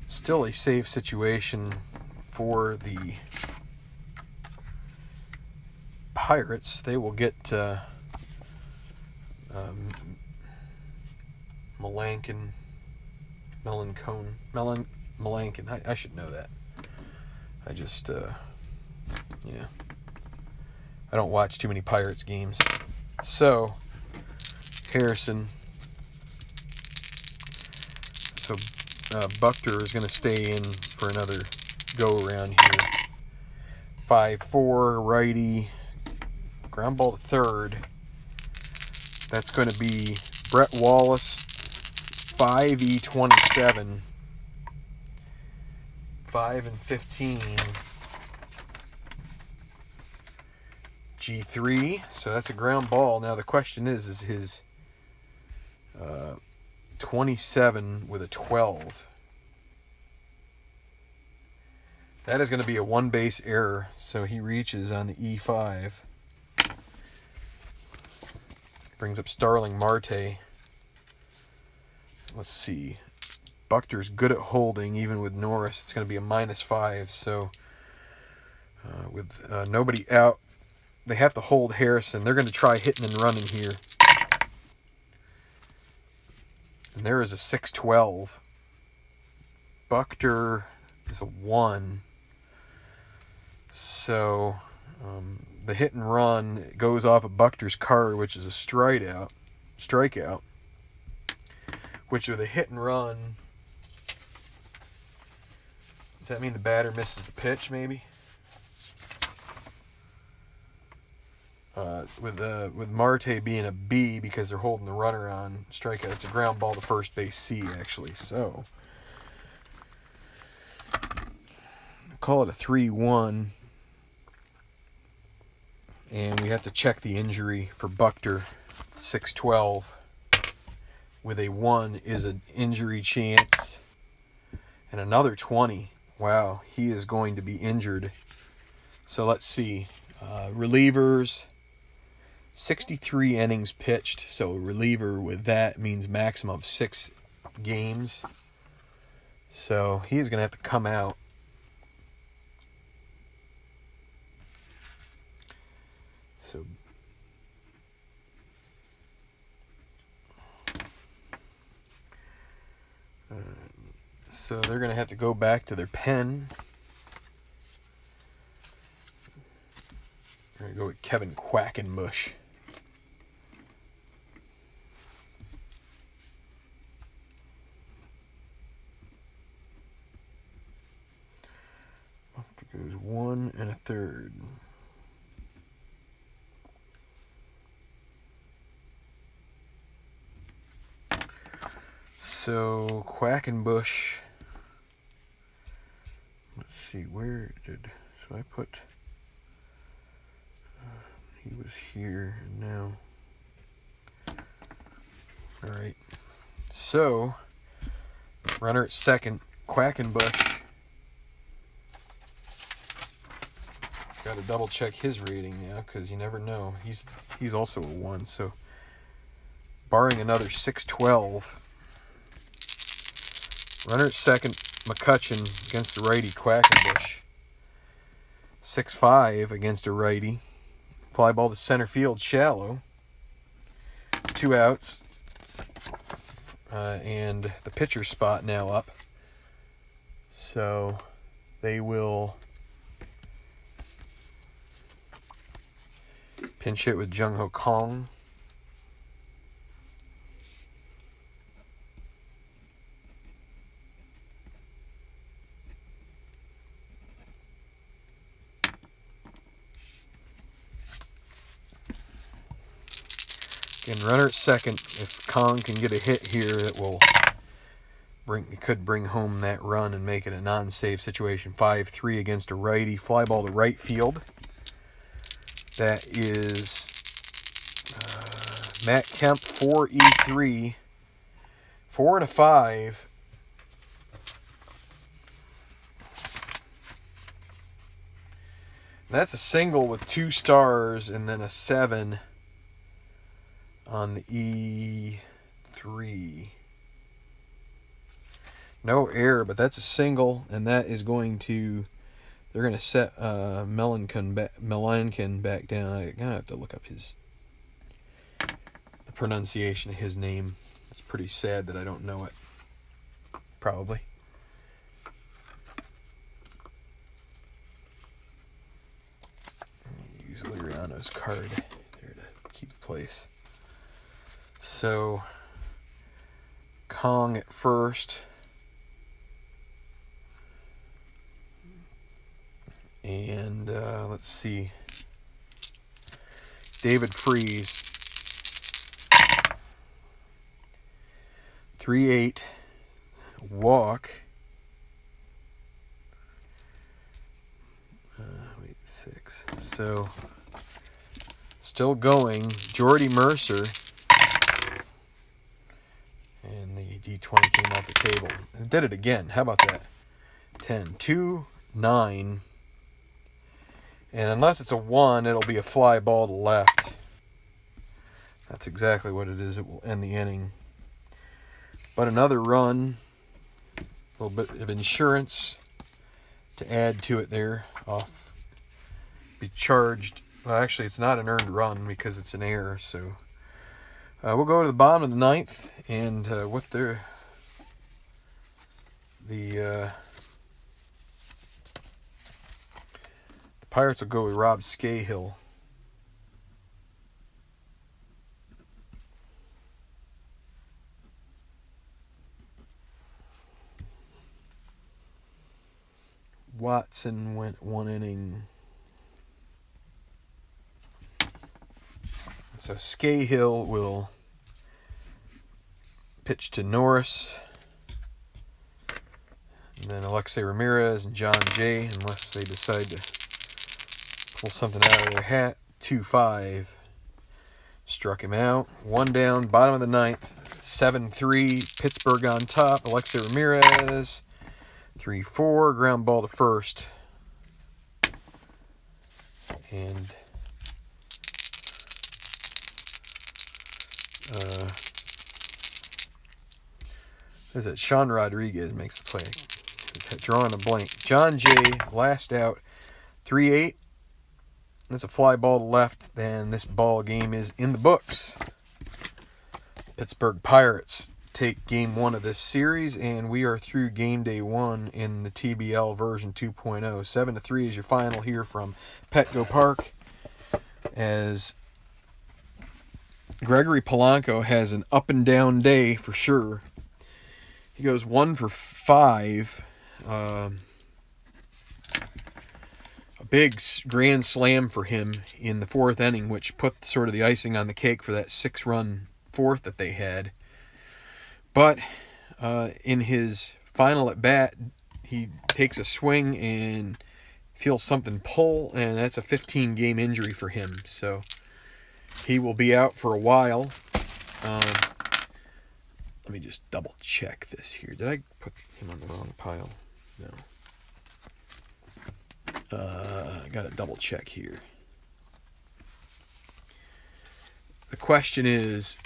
Still a safe situation for the Pirates. They will get Melanchon. I should know that. I just, yeah. I don't watch too many Pirates games. So, Harrison. So, Buckter is going to stay in for another go around here. 5-4, righty. Ground ball to third. That's going to be Brett Wallace, 5E27. 5 and 15. G3. So that's a ground ball. Now the question is his 27 with a 12. That is going to be a one base error. So he reaches on the E5. Brings up Starling Marte. Let's see. Buckter's good at holding, even with Norris. It's going to be a -5. So with nobody out, they have to hold Harrison. They're going to try hitting and running here. And there is a 6-12. Buckter is a 1. So the hit and run goes off of Buckter's card, which is a strikeout. Which with a hit and run, does that mean the batter misses the pitch, maybe? With Marte being a B because they're holding the runner on strikeout, it's a ground ball to first base C, actually. So call it a 3-1. And we have to check the injury for Buckter. 6-12 with a 1 is an injury chance. And another 20. Wow, he is going to be injured. So let's see. Relievers, 63 innings pitched. So a reliever with that means maximum of 6 games. So he is going to have to come out. So they're going to have to go back to their pen. We're going to go with Kevin Quackenbush. Goes 1 1/3. So Quackenbush. Let's see, so I put. He was here and now. All right. So runner at second, Quackenbush. Got to double check his rating now because you never know. He's also a 1. So barring another 6-12. Runner at second, McCutcheon against the righty, Quackenbush. 6-5 against a righty. Fly ball to center field, shallow. 2 outs. And the pitcher spot now up. So they will pinch hit with Jung Ho Kong. Again, runner at second. If Kong can get a hit here, it will could bring home that run and make it a non-save situation. 5-3 against a righty. Fly ball to right field. That is Matt Kemp, 4E3. 4 and a 5. That's a single with 2 stars and then a 7 on the E3. No error, but that's a single, and that is going to... They're going to set Melankin back down. I'm going to have to look up the pronunciation of his name. It's pretty sad that I don't know it. Probably. Use Liriano's card there to keep the place. So, Kong at first. And let's see. David Freese. 3-8. Walk. 6. So, still going. Jordy Mercer. And the D20 came off the table. And did it again. How about that? 10. 2, 9. And unless it's a 1, it'll be a fly ball to left. That's exactly what it is. It will end the inning. But another run. A little bit of insurance to add to it there. Be charged. Well, actually, it's not an earned run because it's an error. So we'll go to the bottom of the 9th. And with the Pirates will go with Rob Scahill. Watson went 1 inning. So Scahill will pitch to Norris. And then Alexei Ramirez and John Jay, unless they decide to pull something out of their hat. 2-5. Struck him out. 1 down, bottom of the 9th. 7-3. Pittsburgh on top. Alexei Ramirez. 3-4. Ground ball to first. And is it Sean Rodriguez makes the play? Drawing a blank. John Jay, last out. 3-8. That's a fly ball to left. Then this ball game is in the books. Pittsburgh Pirates take game 1 of this series, and we are through game day 1 in the TBL version 2.0. 7-3 is your final here from Petco Park, as Gregory Polanco has an up and down day for sure. He goes 1 for 5. A big grand slam for him in the 4th inning, which put sort of the icing on the cake for that 6-run 4th that they had. But in his final at bat, he takes a swing and feels something pull, and that's a 15-game injury for him. So he will be out for a while. Let me just double check this here. Did I put him on the wrong pile? No. I got to double check here. The question is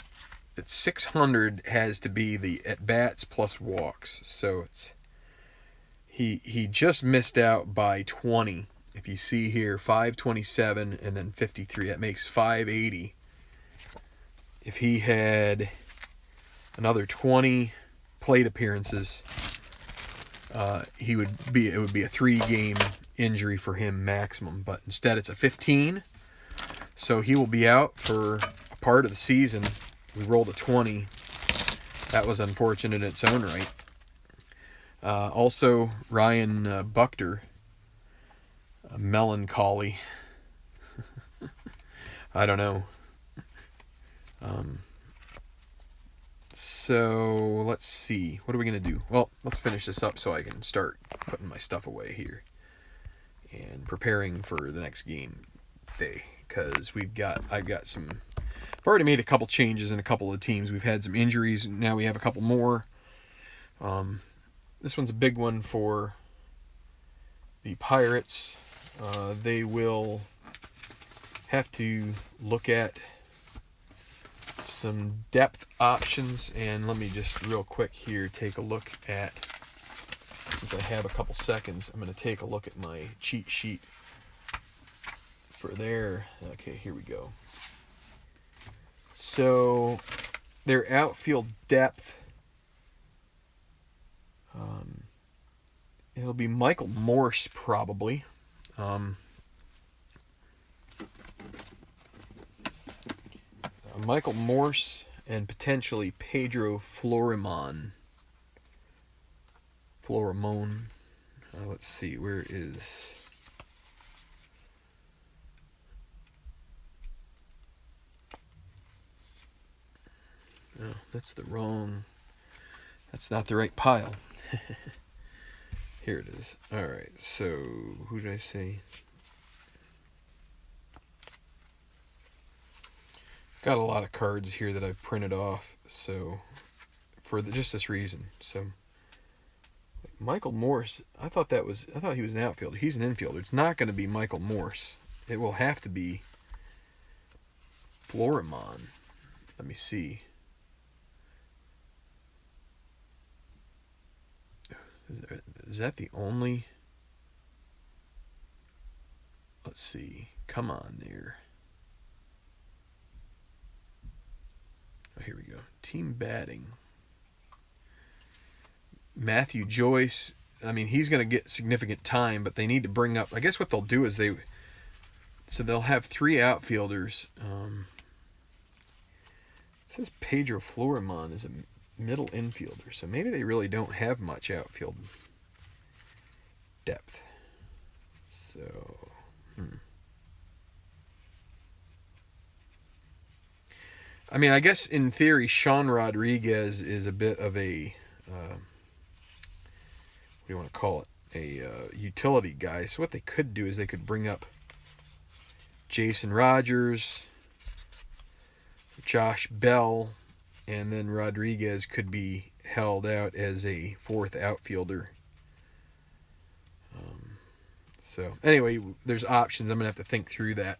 that 600 has to be the at-bats plus walks. So it's he just missed out by 20. If you see here, 527 and then 53. That makes 580. If he had another 20 plate appearances, it would be a 3-game injury for him maximum. But instead, it's a 15. So he will be out for a part of the season. We rolled a 20. That was unfortunate in its own right. Also, Ryan Buchter, melancholy. I don't know. So let's see. What are we gonna do? Well, let's finish this up so I can start putting my stuff away here and preparing for the next game day. Because I've already made a couple changes in a couple of teams. We've had some injuries. Now we have a couple more. This one's a big one for the Pirates. They will have to look at some depth options, and let me just real quick here take a look at, since I have a couple seconds, I'm going to take a look at my cheat sheet for there. Okay, here we go. So their outfield depth, it'll be Michael Morse probably. Michael Morse and potentially Pedro Florimon. Let's see, where is... Oh, that's not the right pile. Here it is. Alright, so who did I say? Got a lot of cards here that I've printed off, so for just this reason. So Michael Morse, I thought he was an outfielder. He's an infielder. It's not going to be Michael Morse. It will have to be Florimon. Let me see. Is that the only? Let's see. Come on there. Oh, here we go. Team batting. Matthew Joyce. I mean, he's going to get significant time, but they need to bring up. I guess what they'll do is they'll have 3 outfielders. It says Pedro Florimon is a middle infielder, so maybe they really don't have much outfield depth. So, I mean, I guess in theory, Sean Rodriguez is a bit of a, what do you want to call it? A utility guy. So what they could do is they could bring up Jason Rogers, Josh Bell, and then Rodriguez could be held out as a 4th outfielder. So anyway, there's options. I'm going to have to think through that.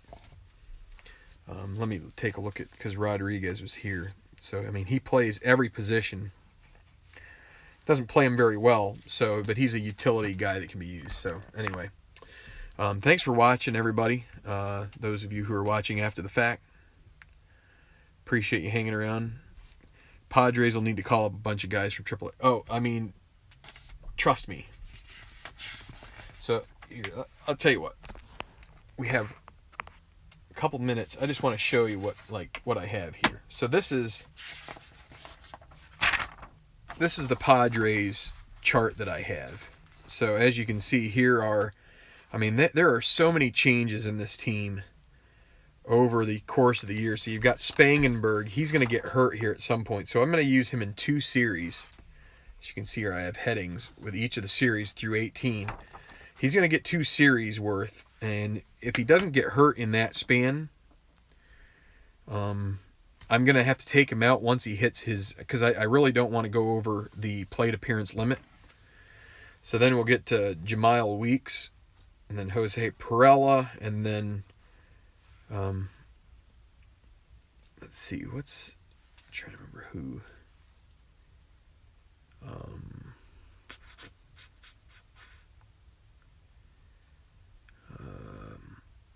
Let me take a look at, because Rodriguez was here. So, I mean, he plays every position. Doesn't play him very well, but he's a utility guy that can be used. So anyway, thanks for watching, everybody. Those of you who are watching after the fact, appreciate you hanging around. Padres will need to call up a bunch of guys from AAA. Oh, I mean, trust me. So here, I'll tell you what. We have a couple minutes. I just want to show you what I have here. So this is the Padres chart that I have. So as you can see, there are so many changes in this team over the course of the year. So you've got Spangenberg. He's going to get hurt here at some point. So I'm going to use him in 2 series. As you can see here, I have headings with each of the series through 18. He's going to get 2 series worth. And if he doesn't get hurt in that span, I'm going to have to take him out once he hits his... Because I really don't want to go over the plate appearance limit. So then we'll get to Jamile Weeks. And then Jose Perella. And then... let's see, I'm trying to remember who.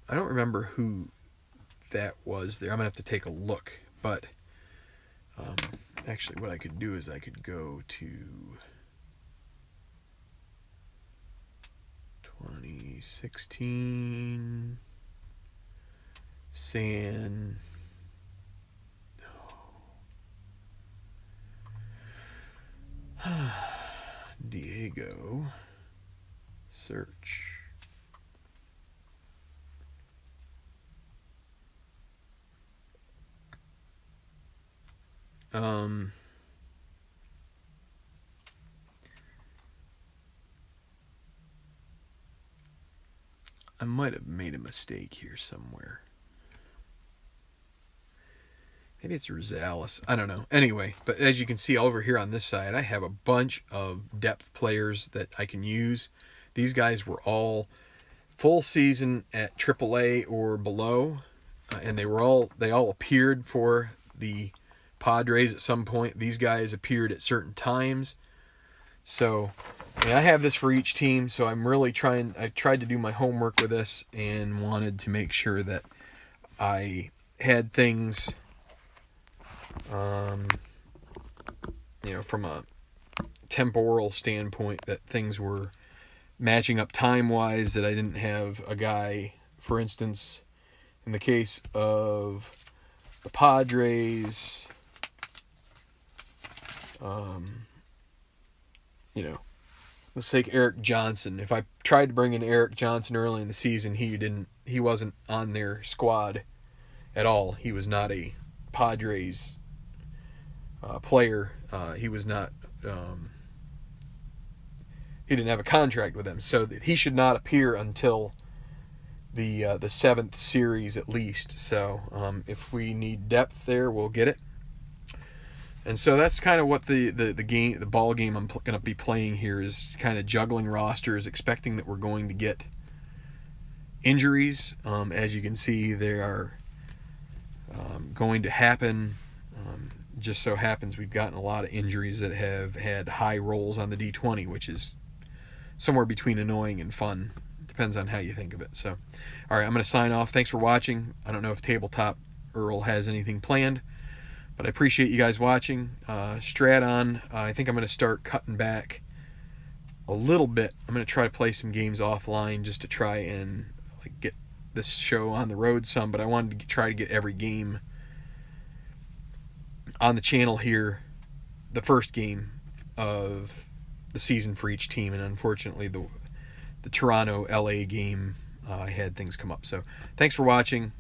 I don't remember who that was there. I'm going to have to take a look. But actually what I could do is I could go to 2016 San Diego search. I might have made a mistake here somewhere. Maybe it's Rosales. I don't know. Anyway, but as you can see over here on this side, I have a bunch of depth players that I can use. These guys were all full season at AAA or below, and they all appeared for the Padres at some point. These guys appeared at certain times. So, I have this for each team, so I'm really I tried to do my homework with this and wanted to make sure that I had things, from a temporal standpoint, that things were matching up time-wise, that I didn't have a guy, for instance, in the case of the Padres, let's take Eric Johnson. If I tried to bring in Eric Johnson early in the season, he wasn't on their squad at all. He was not a Padres player. He was not. He didn't have a contract with them, so that he should not appear until the 7th series at least. So if we need depth there, we'll get it. And so that's kind of what the ball game I'm going to be playing here is, kind of juggling rosters, expecting that we're going to get injuries. As you can see, they are going to happen. Just so happens we've gotten a lot of injuries that have had high rolls on the D20, which is somewhere between annoying and fun. Depends on how you think of it. So, all right, I'm going to sign off. Thanks for watching. I don't know if Tabletop Earl has anything planned, but I appreciate you guys watching. Straton, I think I'm going to start cutting back a little bit. I'm going to try to play some games offline just to try and get this show on the road some, but I wanted to try to get every game on the channel here, the first game of the season for each team, and unfortunately the Toronto LA game, I had things come up. So thanks for watching.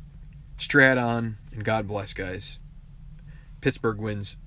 Straton, and God bless, guys. Pittsburgh wins